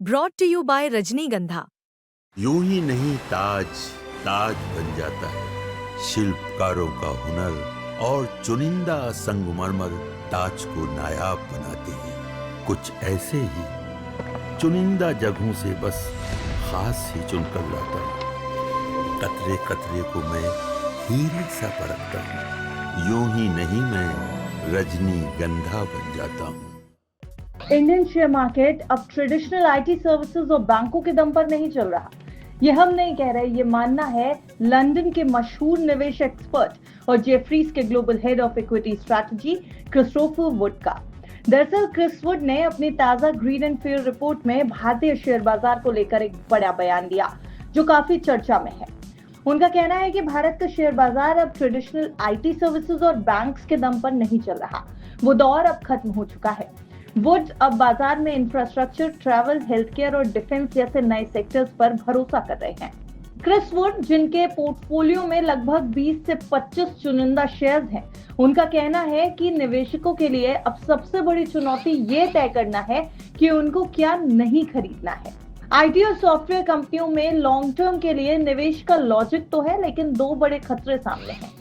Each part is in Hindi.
ब्रॉट टू यू बाय रजनीगंधा। यूं ही नहीं ताज ताज बन जाता है, शिल्पकारों का हुनर और चुनिंदा संगमरमर ताज को नायाब बनाते हैं। कुछ ऐसे ही चुनिंदा जगहों से बस खास ही चुनकर लाता हूँ। कतरे कतरे को मैं हीरे सा परखता हूँ। यूं ही नहीं मैं रजनीगंधा बन जाता हूँ। इंडियन शेयर मार्केट अब ट्रेडिशनल आईटी सर्विसेज और बैंकों के दम पर नहीं चल रहा। ये हम नहीं कह रहे, ये मानना है लंदन के मशहूर निवेश एक्सपर्ट और जेफरीज के global head of equity strategy Christopher would का। दरअसल क्रिस वुड ने अपनी ताजा ग्रीन एंड फेयर रिपोर्ट में भारतीय शेयर बाजार को लेकर एक बड़ा बयान दिया जो काफी चर्चा में है। उनका कहना है कि भारत का शेयर बाजार अब ट्रेडिशनल आईटी सर्विसेज और बैंक्स के दम पर नहीं चल रहा। वो दौर अब खत्म हो चुका है। वुड अब बाजार में इंफ्रास्ट्रक्चर, ट्रैवल, हेल्थ केयर और डिफेंस जैसे नए सेक्टर्स पर भरोसा कर रहे हैं। क्रिस वुड, जिनके पोर्टफोलियो में लगभग 20 से 25 चुनिंदा शेयर्स हैं, उनका कहना है कि निवेशकों के लिए अब सबसे बड़ी चुनौती ये तय करना है कि उनको क्या नहीं खरीदना है। आईटी और सॉफ्टवेयर कंपनियों में लॉन्ग टर्म के लिए निवेश का लॉजिक तो है, लेकिन दो बड़े खतरे सामने हैं: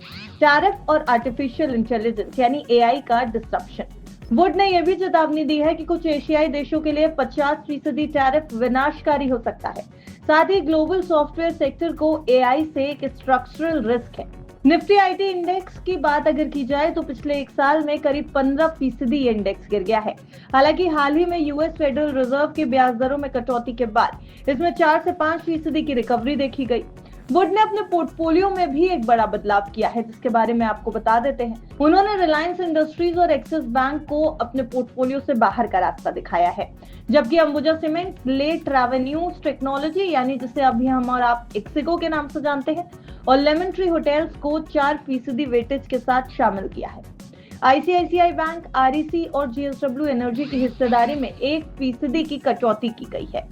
टैरिफ और आर्टिफिशियल इंटेलिजेंस यानी एआई का डिसरप्शन। वुड ने यह भी चेतावनी दी है कि कुछ एशियाई देशों के लिए 50% टैरिफ विनाशकारी हो सकता है। साथ ही ग्लोबल सॉफ्टवेयर सेक्टर को एआई से एक स्ट्रक्चरल रिस्क है। निफ्टी आईटी इंडेक्स की बात अगर की जाए तो पिछले एक साल में करीब 15% इंडेक्स गिर गया है। हालांकि हाल ही में यूएस फेडरल रिजर्व के ब्याज दरों में कटौती के बाद इसमें 4 से 5% की रिकवरी देखी गई। वुड ने अपने पोर्टफोलियो में भी एक बड़ा बदलाव किया है, जिसके बारे में आपको बता देते हैं। उन्होंने रिलायंस इंडस्ट्रीज और एक्सिस बैंक को अपने पोर्टफोलियो से बाहर का रास्ता दिखाया है, जबकि अंबुजा सीमेंट, लेट रेवेन्यूज टेक्नोलॉजी यानी जिसे अभी हम और आप एक्सिको के नाम से जानते हैं, और लेमन ट्री होटल्स को 4% वेटेज के साथ शामिल किया है। आईसीआईसीआई बैंक, आरईसी और जीएसडब्ल्यू एनर्जी की हिस्सेदारी में 1% की कटौती की गई है।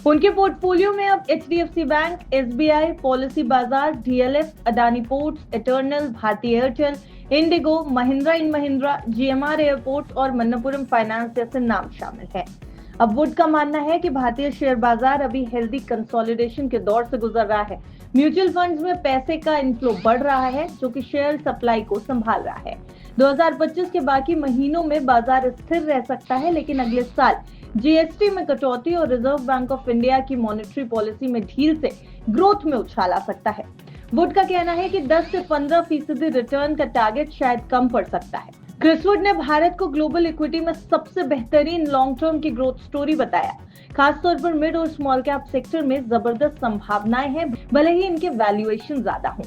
उनके पोर्टफोलियो में अब HDFC bank, SBI, policy Bazaar, DLF, Adani ports, Eternal, Bharti Airtel, IndiGo, Mahindra and Mahindra, GMR airports और मन्नपुरम फाइनेंस जैसे नाम शामिल हैं। अब वुड का मानना है कि भारतीय शेयर बाजार अभी हेल्दी कंसोलिडेशन के दौर से गुजर रहा है। म्यूचुअल फंड्स में पैसे का इनफ्लो बढ़ रहा है, जो कि शेयर सप्लाई को संभाल रहा है। 2025 के बाकी महीनों में बाजार स्थिर रह सकता है, लेकिन अगले साल जीएसटी में कटौती और रिजर्व बैंक ऑफ इंडिया की मॉनेटरी पॉलिसी में ढील से ग्रोथ में उछाल आ सकता है। वुड का कहना है कि 10 से 15% रिटर्न का टारगेट शायद कम पड़ सकता है। क्रिस वुड ने भारत को ग्लोबल इक्विटी में सबसे बेहतरीन लॉन्ग टर्म की ग्रोथ स्टोरी बताया। खासतौर पर मिड और स्मॉल कैप सेक्टर में जबरदस्त संभावनाएं हैं, भले ही इनके वैल्यूएशन ज्यादा हों।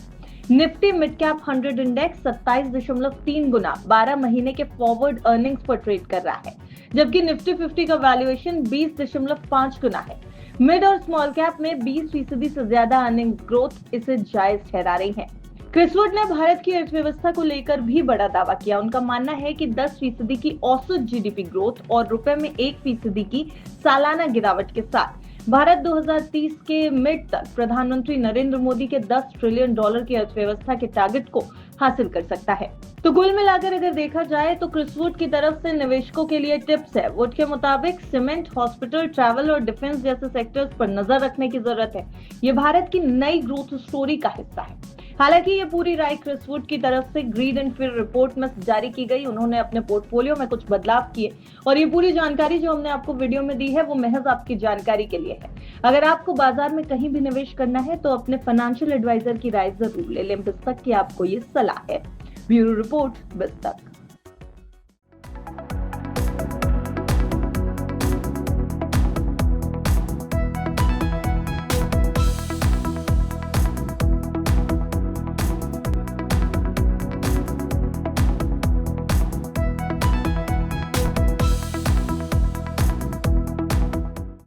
निफ्टी मिड कैप 100 इंडेक्स 27.3 गुना 12 महीने के फॉरवर्ड अर्निंग्स पर ट्रेड कर रहा है, जबकि निफ्टी 50 का वैल्यूएशन 20.5 गुना है। मिड और स्मॉल कैप में 20% से ज्यादा अर्निंग्स ग्रोथ इसे जायज ठहरा रही है। क्रिस वुड ने भारत की अर्थव्यवस्था को लेकर भी बड़ा दावा किया। उनका मानना है कि 10% की औसत जीडीपी ग्रोथ और रुपए में 1% की सालाना गिरावट के साथ भारत 2030 के मिड तक प्रधानमंत्री नरेंद्र मोदी के $10 ट्रिलियन की अर्थव्यवस्था के टारगेट को हासिल कर सकता है। तो कुल मिलाकर अगर देखा जाए तो क्रिस वुड की तरफ से निवेशकों के लिए टिप्स है। वुड के मुताबिक सीमेंट, हॉस्पिटल, ट्रैवल और डिफेंस जैसे सेक्टर्स पर नजर रखने की जरूरत है। ये भारत की नई ग्रोथ स्टोरी का हिस्सा है। हालांकि ये पूरी राय क्रिस वुड की तरफ से ग्रीन एंड फेयर रिपोर्ट में जारी की गई। उन्होंने अपने पोर्टफोलियो में कुछ बदलाव किए और ये पूरी जानकारी जो हमने आपको वीडियो में दी है वो महज आपकी जानकारी के लिए है। अगर आपको बाजार में कहीं भी निवेश करना है तो अपने फाइनेंशियल एडवाइजर की राय जरूर ले लें। बिस्तक की आपको ये सलाह है। Bureau report, बिस्तक।